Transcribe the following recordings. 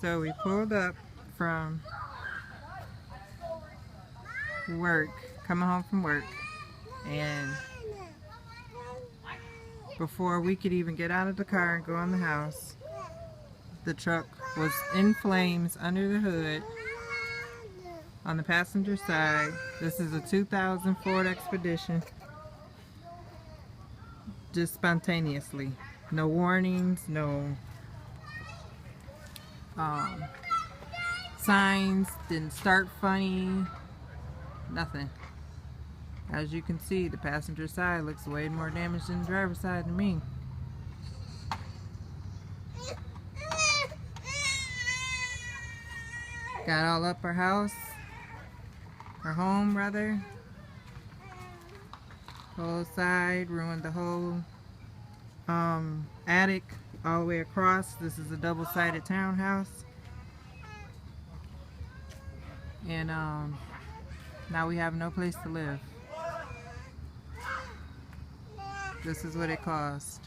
So we pulled up from work, coming home from work, and before we could even get out of the car and go in the house, the truck was in flames under the hood on the passenger side. This is a 2000 Ford Expedition. Just spontaneously. No warnings, no signs, didn't start funny, nothing. As you can see, the passenger side looks way more damaged than the driver's side to me. Got all up our house, our home rather. Whole side, ruined the whole attic all the way across. This is a double-sided townhouse. And now we have no place to live. This is what it cost.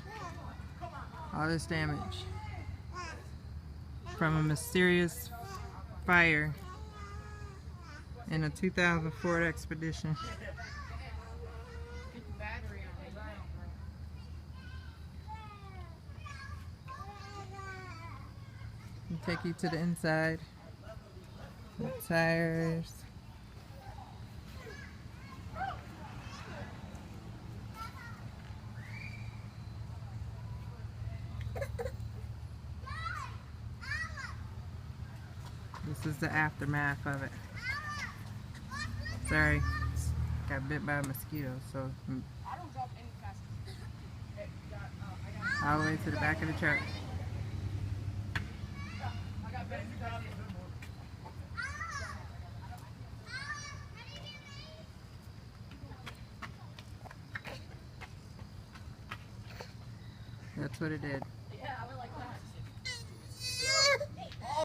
All this damage from a mysterious fire in a 2000 Ford Expedition. I'll take you to the inside. The tires. This is the aftermath of it. Sorry, got bit by a mosquito, so all the way to the back of the truck. That's what it did.